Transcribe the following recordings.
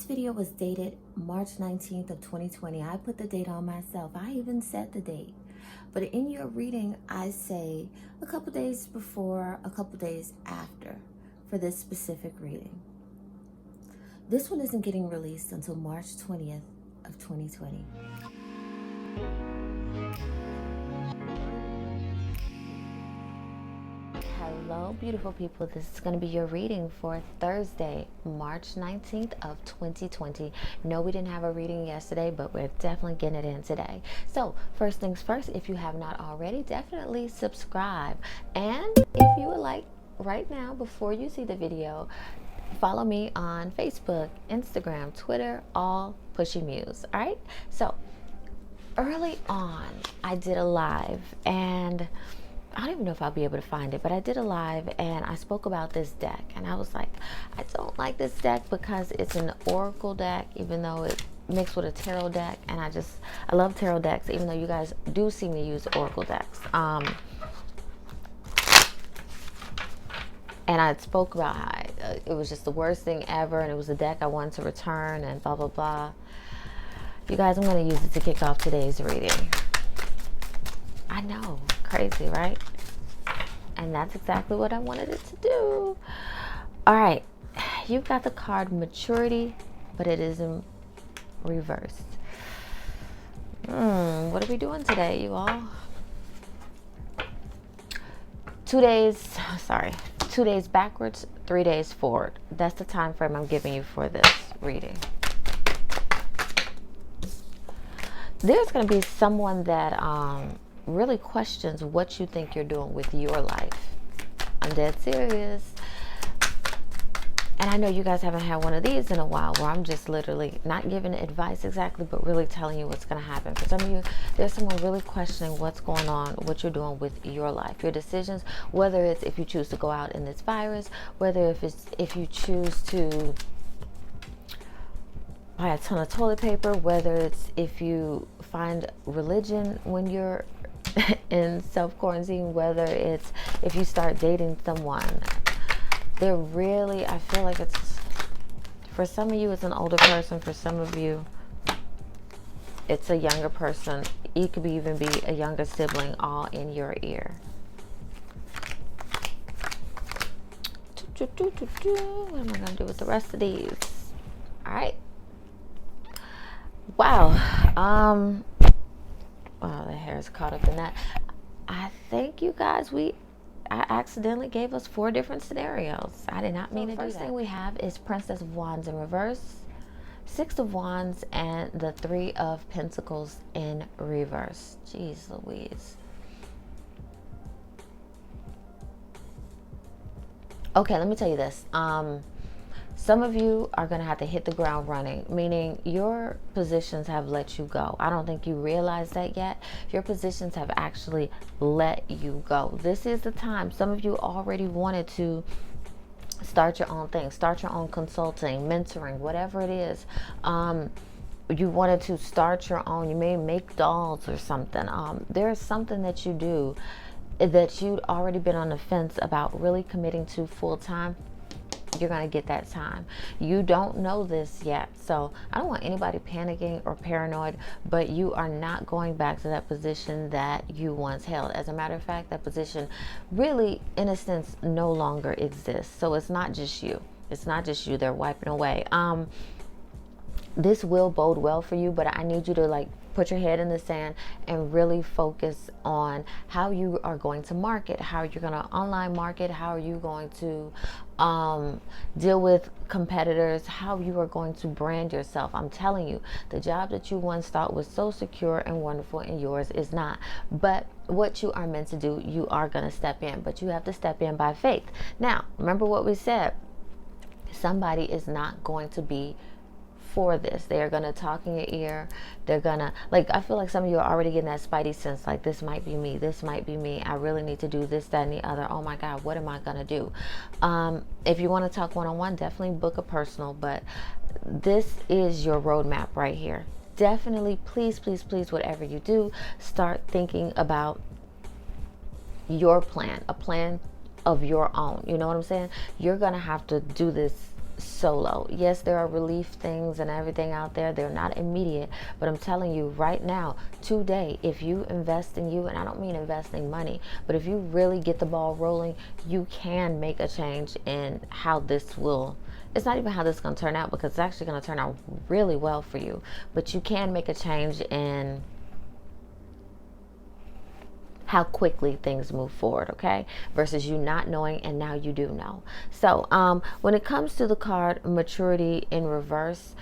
This video was dated March 19th of 2020. I put the date on myself. I even set the date. But in your reading, I say a couple days before, a couple days after for this specific reading. This one isn't getting released until March 20th of 2020. Hello, beautiful people. This is going to be your reading for Thursday, March 19th of 2020. No, we didn't have a reading yesterday, but we're definitely getting it in today. So, first things first, if you have not already, definitely subscribe. And if you would like, right now, before you see the video, follow me on Facebook, Instagram, Twitter, all Pushy Muse. All right? So, early on, I did a live, and I don't even know if I'll be able to find it, but I did a live and I spoke about this deck, and I was like, I don't like this deck because it's an oracle deck, even though it's mixed with a tarot deck, and I love tarot decks, even though you guys do see me use oracle decks. And I spoke about how it was just the worst thing ever, and it was a deck I wanted to return, and blah blah blah. You guys, I'm going to use it to kick off today's reading. I know, crazy, right? And that's exactly what I wanted it to do. All right, you've got the card Maturity, but it is in reverse. What are we doing today, you all? 2 days backwards, 3 days forward. That's the time frame I'm giving you for this reading. There's going to be someone that really questions what you think you're doing with your life. I'm dead serious. And I know you guys haven't had one of these in a while, where I'm just literally not giving advice exactly, but really telling you what's going to happen. For some of you, there's someone really questioning what's going on, what you're doing with your life, your decisions, whether it's if you choose to go out in this virus, whether if you choose to buy a ton of toilet paper, whether it's if you find religion when you're in self-quarantine, whether it's if you start dating someone. They're really, I feel like it's, for some of you it's an older person, for some of you it's a younger person. It could even be a younger sibling, all in your ear. What am I going to do with the rest of these? Alright. Wow. Oh, the hair is caught up in that. I think, you guys, I accidentally gave us 4 different scenarios. I did not mean to do that. First thing we have is Princess of Wands in reverse, 6 of Wands, and the 3 of Pentacles in reverse. Jeez Louise. Okay, let me tell you this. Some of you are going to have to hit the ground running, meaning your positions have let you go. I don't think you realize that yet. Your positions have actually let you go. This is the time. Some of you already wanted to start your own thing, start your own consulting, mentoring, whatever it is. You wanted to start your own. You may make dolls or something. There's something that you do that you'd already been on the fence about really committing to full time. You're going to get that time. You don't know this yet, so I don't want anybody panicking or paranoid, but you are not going back to that position that you once held. As a matter of fact, that position really, in a sense, no longer exists. So it's not just you. It's not just you. They're wiping away. This will bode well for you, but I need you to put your head in the sand and really focus on how you are going to market, how you're going to online market, how are you going to deal with competitors, how you are going to brand yourself. I'm telling you, the job that you once thought was so secure and wonderful, and yours is not. But what you are meant to do, you are going to step in, but you have to step in by faith. Now, remember what we said. Somebody is not going to be for this. They are going to talk in your ear. They're going to, I feel like some of you are already getting that spidey sense, this might be me, this might be me, I really need to do this, that, and the other. Oh my God, what am I going to do? If you want to talk one-on-one, definitely book a personal, but this is your roadmap right here. Definitely, please, please, please, whatever you do, start thinking about your plan, a plan of your own. You know what I'm saying? You're going to have to do this solo. Yes, there are relief things and everything out there. They're not immediate, but I'm telling you right now, today, if you invest in you, and I don't mean investing money, but if you really get the ball rolling, you can make a change in how this will, it's not even how this is going to turn out, because it's actually going to turn out really well for you, but you can make a change in how quickly things move forward, okay? Versus you not knowing and now you do know. So when it comes to the card maturity in reverse,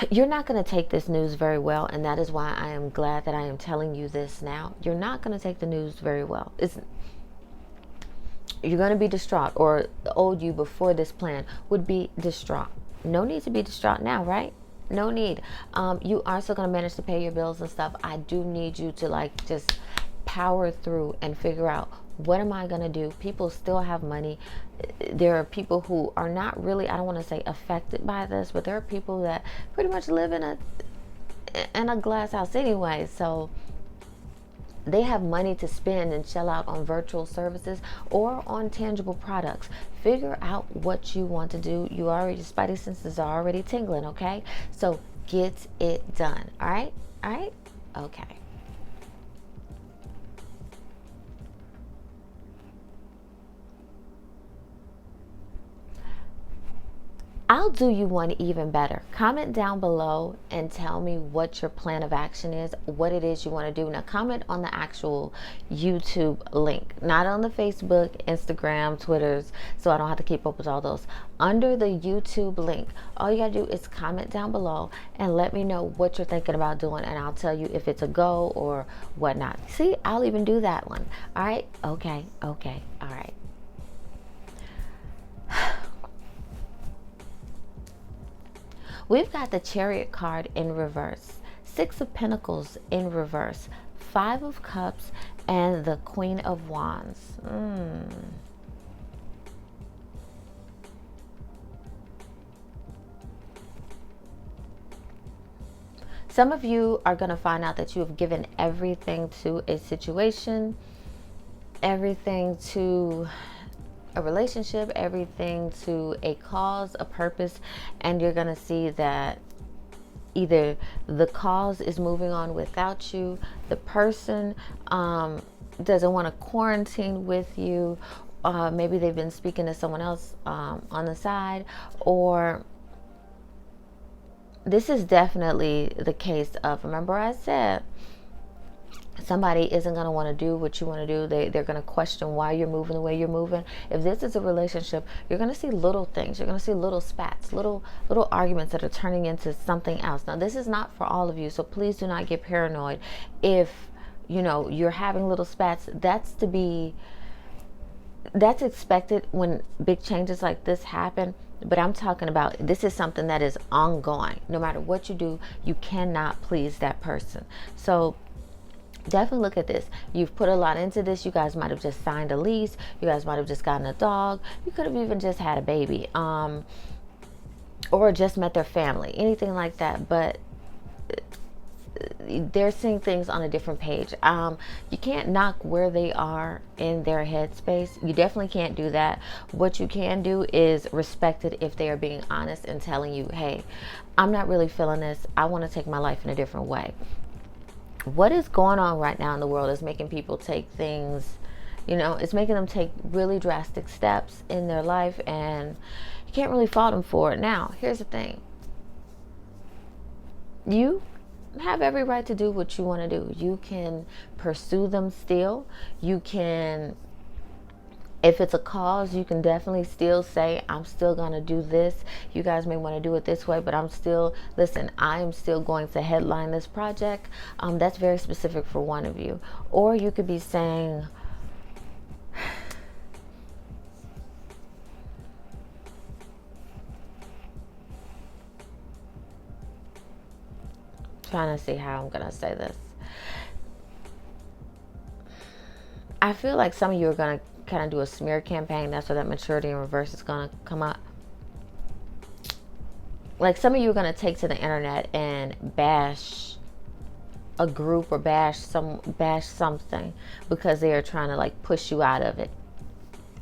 you're not going to take this news very well, and that is why I am glad that I am telling you this now. You're not going to take the news very well. You're going to be distraught, or the old you before this plan would be distraught. No need to be distraught now, right? No need. You are still going to manage to pay your bills and stuff. I do need you to like just power through and figure out, what am I going to do? People still have money. There are people who are not really, I don't want to say affected by this, but there are people that pretty much live in a glass house anyway. So they have money to spend and shell out on virtual services or on tangible products. Figure out what you want to do. You already, spidey senses are already tingling, okay? So get it done, all right? All right? Okay. I'll do you one even better. Comment down below and tell me what your plan of action is, what it is you want to do. Now comment on the actual YouTube link, not on the Facebook, Instagram, Twitters, so I don't have to keep up with all those. Under the YouTube link, all you gotta do is comment down below and let me know what you're thinking about doing, and I'll tell you if it's a go or whatnot. See, I'll even do that one. All right? Okay, all right. We've got the Chariot card in reverse, Six of Pentacles in reverse, Five of Cups, and the Queen of Wands. Some of you are going to find out that you have given everything to a situation, everything to a relationship, everything to a cause, a purpose, and you're going to see that either the cause is moving on without you, the person doesn't want to quarantine with you, maybe they've been speaking to someone else on the side, or this is definitely the case of, remember I said, somebody isn't going to want to do what you want to do. They're going to question why you're moving the way you're moving. If this is a relationship, you're going to see little things. You're going to see little spats, little arguments that are turning into something else. Now, this is not for all of you, so please do not get paranoid. If, you're having little spats, that's expected when big changes like this happen. But I'm talking about, this is something that is ongoing. No matter what you do, you cannot please that person. So definitely look at this. You've put a lot into this. You guys might have just signed a lease. You guys might have just gotten a dog. You could have even just had a baby, or just met their family, anything like that. But they're seeing things on a different page. You can't knock where they are in their headspace. You definitely can't do that. What you can do is respect it if they are being honest and telling you, hey, I'm not really feeling this. I want to take my life in a different way. What is going on right now in the world is making people take things, it's making them take really drastic steps in their life, and you can't really fault them for it. Now, here's the thing. You have every right to do what you want to do. You can pursue them still. You can, if it's a cause, you can definitely still say, I'm still going to do this. You guys may want to do it this way, but I am still going to headline this project. That's very specific for one of you. Or you could be saying, trying to see how I'm going to say this. I feel like some of you are going to kind of do a smear campaign. That's where that maturity in reverse is going to come up. Like some of you are going to take to the internet and bash a group or bash something because they are trying to like push you out of it.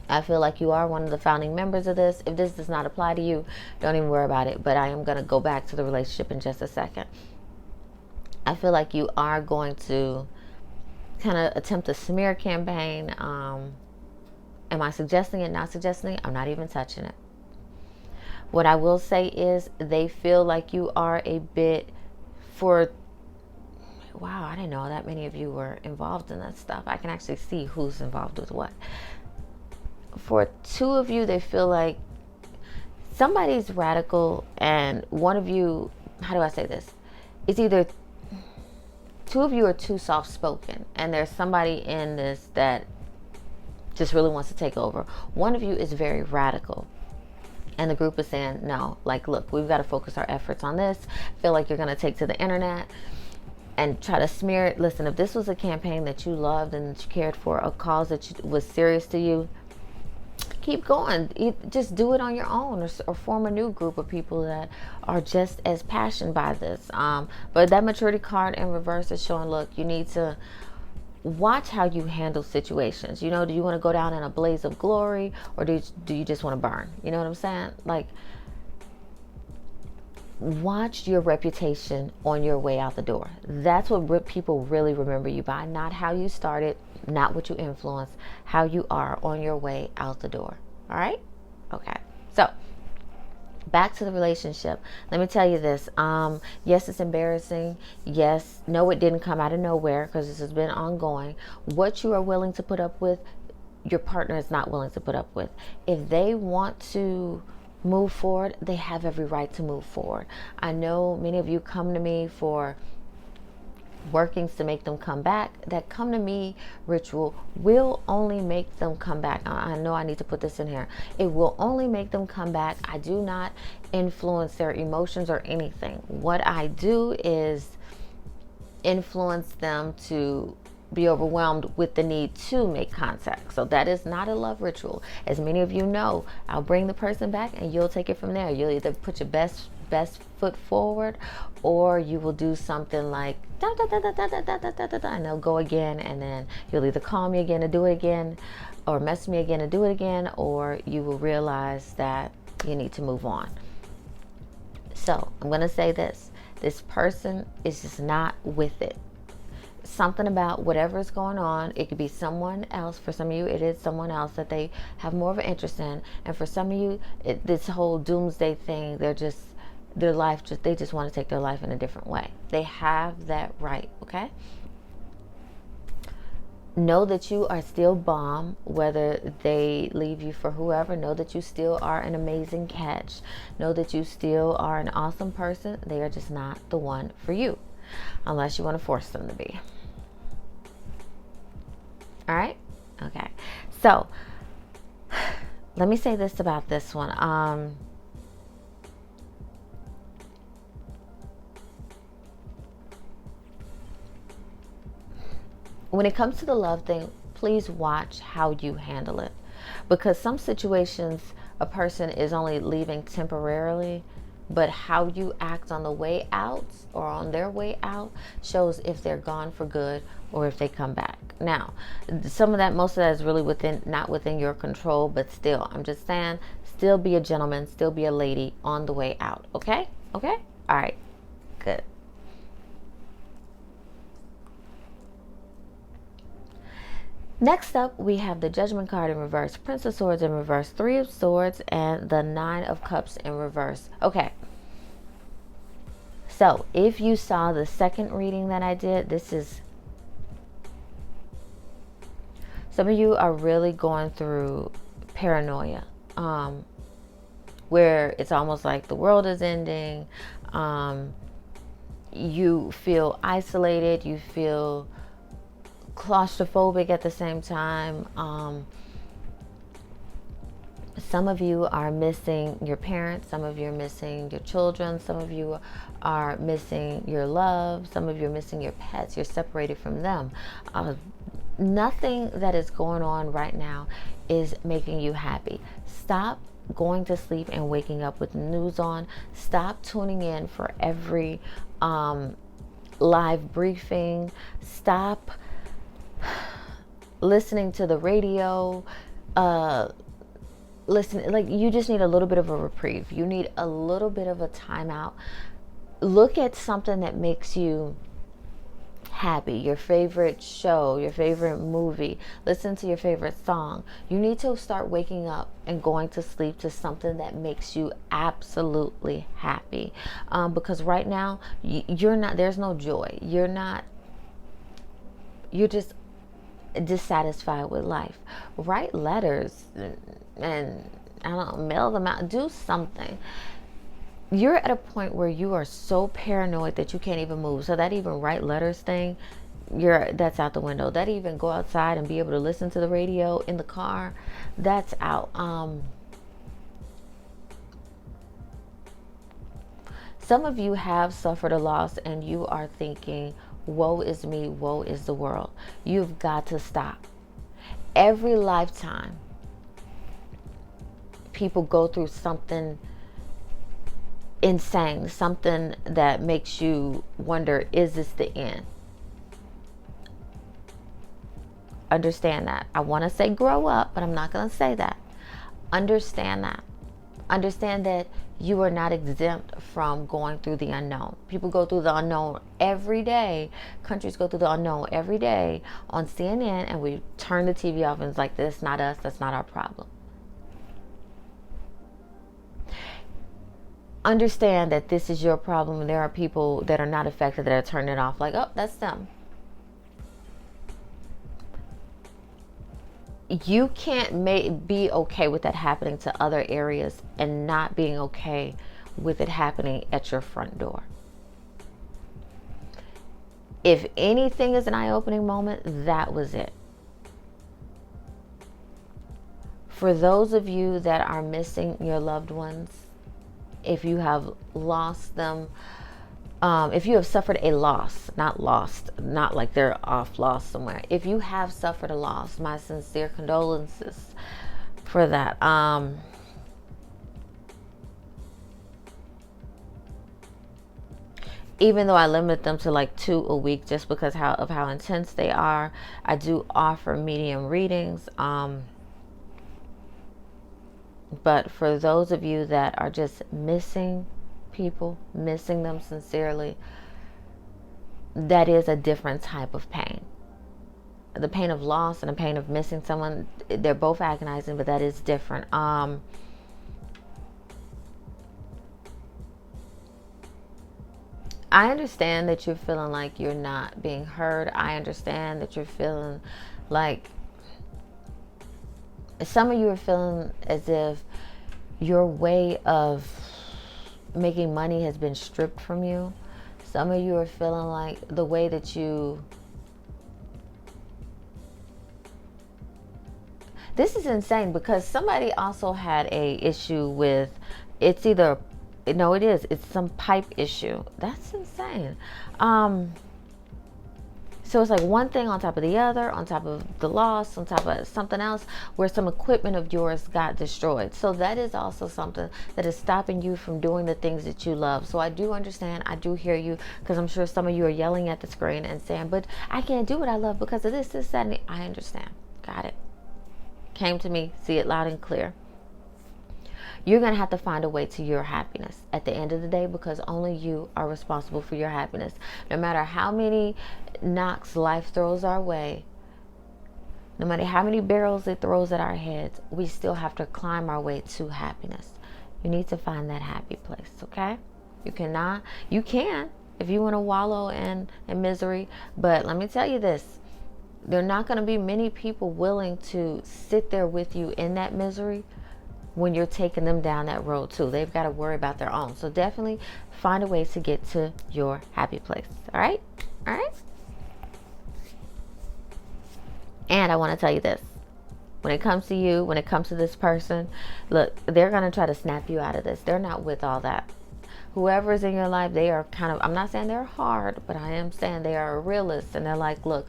I feel like you are one of the founding members of this. If this does not apply to you, don't even worry about it. But I am going to go back to the relationship in just a second. I feel like you are going to kind of attempt a smear campaign. Am I suggesting it, not suggesting it? I'm not even touching it. What I will say is they feel like you are a bit wow, I didn't know that many of you were involved in that stuff. I can actually see who's involved with what. For two of you, they feel like somebody's radical, and one of you, how do I say this? It's either two of you are too soft-spoken, and there's somebody in this that just really wants to take over. One of you is very radical, and the group is saying, no, like, look, we've got to focus our efforts on this. Feel like you're going to take to the internet and try to smear it. Listen, if this was a campaign that you loved and that you cared for, a cause that was serious to you, keep going. Just do it on your own, or form a new group of people that are just as passionate by this. But that maturity card in reverse is showing, look, you need to watch how you handle situations. Do you want to go down in a blaze of glory, or do you just want to burn? You know what I'm saying? Like, watch your reputation on your way out the door. That's what people really remember you by, not how you started, not what you influenced, how you are on your way out the door. All right? Okay. So, back to the relationship. Let me tell you this. Yes, it's embarrassing. Yes, no, it didn't come out of nowhere, because this has been ongoing. What you are willing to put up with, your partner is not willing to put up with. If they want to move forward, they have every right to move forward. I know many of you come to me for workings to make them come back. That come to me ritual will only make them come back. I know I need to put this in here. It will only make them come back. I do not influence their emotions or anything. What I do is influence them to be overwhelmed with the need to make contact. So that is not a love ritual. As many of you know, I'll bring the person back and you'll take it from there. You'll either put your best foot forward, or you will do something like da, da, da, da, da, da, da, da, da, da, and they'll go again, and then you'll either call me again to do it again, or mess me again to do it again, or you will realize that you need to move on. So I'm going to say this person is just not with it. Something about whatever's going on, it could be someone else. For some of you, it is someone else that they have more of an interest in, and for some of you, this whole doomsday thing, they just want to take their life in a different way. They have that right. Okay, know that you are still bomb, whether they leave you for whoever. Know that you still are an amazing catch. Know that you still are an awesome person. They are just not the one for you, unless you want to force them to be. All right? Okay. So, let me say this about this one. When it comes to the love thing, please watch how you handle it. Because some situations, a person is only leaving temporarily, but how you act on the way out or on their way out shows if they're gone for good or if they come back. Now, most of that is really not within your control, but still, I'm just saying, still be a gentleman, still be a lady on the way out. Okay? Okay? All right. Good. Next up, we have the Judgment card in reverse, Prince of Swords in reverse, Three of Swords, and the Nine of Cups in reverse. Okay. So, if you saw the second reading that I did, some of you are really going through paranoia, where it's almost like the world is ending. You feel isolated. You feel claustrophobic at the same time. Some of you are missing your parents. Some of you are missing your children. Some of you are missing your love. Some of you are missing your pets. You're separated from them. Nothing that is going on right now is making you happy. Stop going to sleep and waking up with news on. Stop tuning in for every live briefing. Stop listening to the radio. uh, listen, like, you just need a little bit of a reprieve. You need a little bit of a timeout. Look at something that makes you happy, your favorite show, your favorite movie, listen to your favorite song. You need to start waking up and going to sleep to something that makes you absolutely happy, because right now you're not, there's no joy, you're just dissatisfied with life. Write letters and I don't know, mail them out, do something. You're at a point where you are so paranoid that you can't even move. So that even write letters thing, that's out the window. That even go outside and be able to listen to the radio in the car, that's out. Some of you have suffered a loss and you are thinking, woe is me, woe is the world. You've got to stop. Every lifetime, people go through something insane, something that makes you wonder, is this the end? Understand that. I want to say grow up, but I'm not going to say that. Understand that. Understand that you are not exempt from going through the unknown. People go through the unknown every day. Countries go through the unknown every day on CNN, and we turn the TV off and it's like, this is not us, that's not our problem. Understand that this is your problem, and there are people that are not affected that are turning it off like, oh, that's them. You can't be okay with that happening to other areas and not being okay with it happening at your front door. If anything is an eye-opening moment, that was it. For those of you that are missing your loved ones, if you have lost them, if you have suffered a loss, not lost, not like they're off lost somewhere. If you have suffered a loss, my sincere condolences for that. Even though I limit them to like 2 a week just because of how intense they are, I do offer medium readings. But for those of you that are just missing people, missing them sincerely, that is a different type of pain. The pain of loss and the pain of missing someone, they're both agonizing, but that is different. I understand that you're feeling like you're not being heard. I understand that you're feeling like, some of you are feeling as if your way of making money has been stripped from you. Some of you are feeling like the way that this is insane, because somebody also had a issue with, it's some pipe issue. That's insane. So it's like one thing on top of the other, on top of the loss, on top of something else, where some equipment of yours got destroyed. So that is also something that is stopping you from doing the things that you love. So I do understand, I do hear you, because I'm sure some of you are yelling at the screen and saying, but I can't do what I love because of this, that, and I understand. Got it. Came to me, see it loud and clear. You're going to have to find a way to your happiness at the end of the day, because only you are responsible for your happiness. No matter how many knocks life throws our way, no matter how many barrels it throws at our heads, we still have to climb our way to happiness. You need to find that happy place, okay? You can, if you want to wallow in misery, but let me tell you this. There are not going to be many people willing to sit there with you in that misery when you're taking them down that road too. They've got to worry about their own. So definitely find a way to get to your happy place. All right? All right? And I want to tell you this. When it comes to you, when it comes to this person, look, they're going to try to snap you out of this. They're not with all that. Whoever is in your life, they are kind of, I'm not saying they're hard, but I am saying they are a realist. And they're like, look,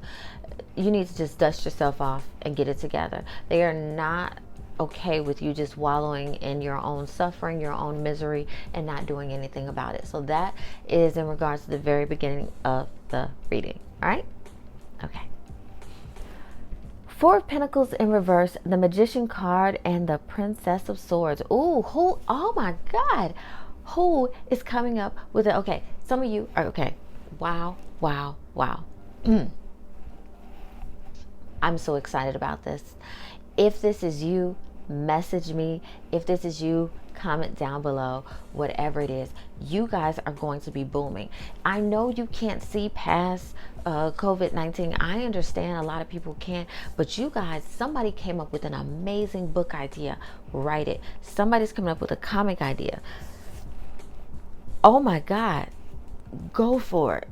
you need to just dust yourself off and get it together. They are not okay with you just wallowing in your own suffering, your own misery, and not doing anything about it. So that is in regards to the very beginning of the reading. All right? Okay. Four of Pentacles in reverse, the Magician card, and the Princess of Swords. Ooh, who? Oh my God. Who is coming up with it? Okay, some of you are, okay. Wow, wow, wow. I'm so excited about this. If this is you, message me. If this is you, comment down below. Whatever it is, you guys are going to be booming. I know you can't see past COVID-19. I understand a lot of people can't, but you guys, somebody came up with an amazing book idea. Write it. Somebody's coming up with a comic idea. Oh my God, go for it.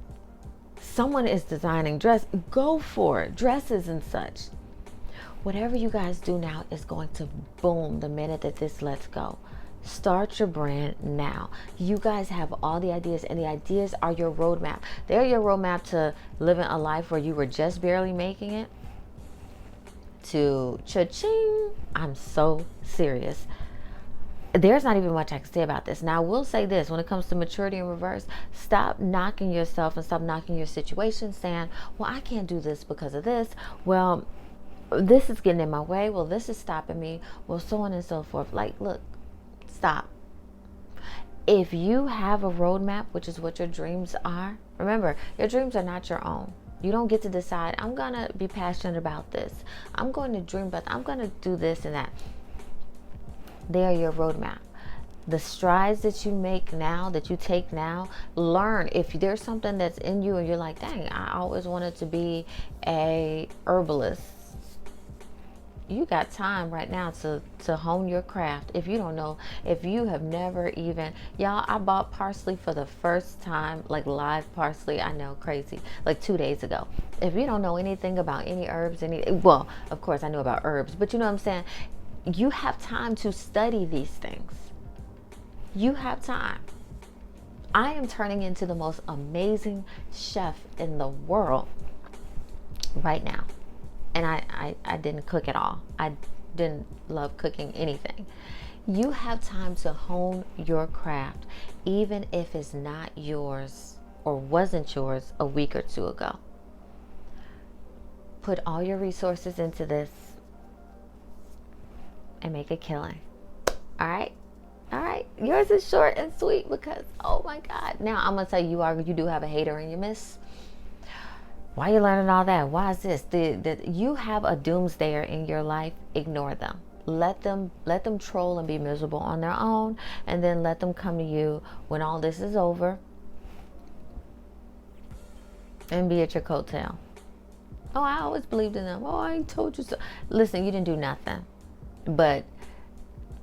Someone is designing dress. Go for it. Dresses and such. Whatever you guys do now is going to boom the minute that this lets go. Start your brand now. You guys have all the ideas, and the ideas are your roadmap. They're your roadmap to living a life where you were just barely making it, to cha-ching. I'm so serious. There's not even much I can say about this. Now, I will say this, when it comes to maturity in reverse, stop knocking yourself and stop knocking your situation, saying, well, I can't do this because of this. Well, this is getting in my way. Well, this is stopping me. Well, so on and so forth. Like, look, stop. If you have a roadmap, which is what your dreams are, remember, your dreams are not your own. You don't get to decide, I'm going to be passionate about this. I'm going to dream about, I'm going to do this and that. They are your roadmap. The strides that you make now, that you take now, learn. If there's something that's in you and you're like, dang, I always wanted to be a herbalist. You got time right now to hone your craft. If you don't know, if you have never even, y'all, I bought parsley for the first time, like live parsley. I know, crazy, like 2 days ago. If you don't know anything about any herbs, well, of course I know about herbs, but you know what I'm saying? You have time to study these things. You have time. I am turning into the most amazing chef in the world right now. And I didn't cook at all. I didn't love cooking anything. You have time to hone your craft, even if it's not yours or wasn't yours a week or two ago. Put all your resources into this and make a killing. All right? All right. Yours is short and sweet because, oh my God. Now, I'm going to tell you, you do have a hater in your midst. Why are you learning all that? Why is this? You have a doomsdayer in your life. Ignore them. Let them troll and be miserable on their own, and then let them come to you when all this is over and be at your coattail. Oh, I always believed in them. Oh, I told you so. Listen, you didn't do nothing but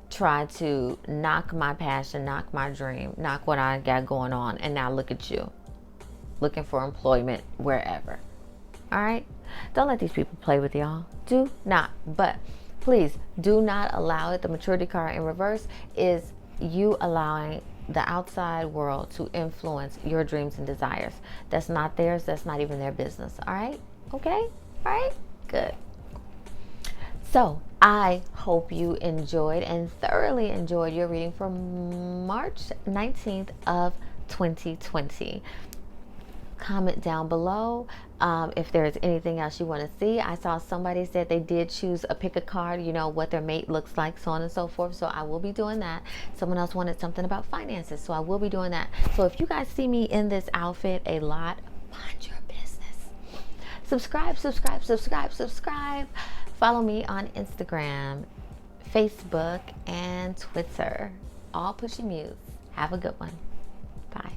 try to knock my passion, knock my dream, knock what I got going on, and now look at you looking for employment wherever. All right? Don't let these people play with y'all. Do not. But please do not allow it. The maturity card in reverse is you allowing the outside world to influence your dreams and desires. That's not theirs. That's not even their business. All right? Okay? All right? Good. So I hope you enjoyed and thoroughly enjoyed your reading for March 19th of 2020. Comment down below if there's anything else you want to see. I saw somebody said they did choose pick a card, you know, what their mate looks like, so on and so forth. So I will be doing that. Someone else wanted something about finances, so I will be doing that. So if you guys see me in this outfit a lot, mind your business. Subscribe, subscribe, subscribe, subscribe. Follow me on Instagram, Facebook, and Twitter. All Pushy Muse. Have a good one. Bye.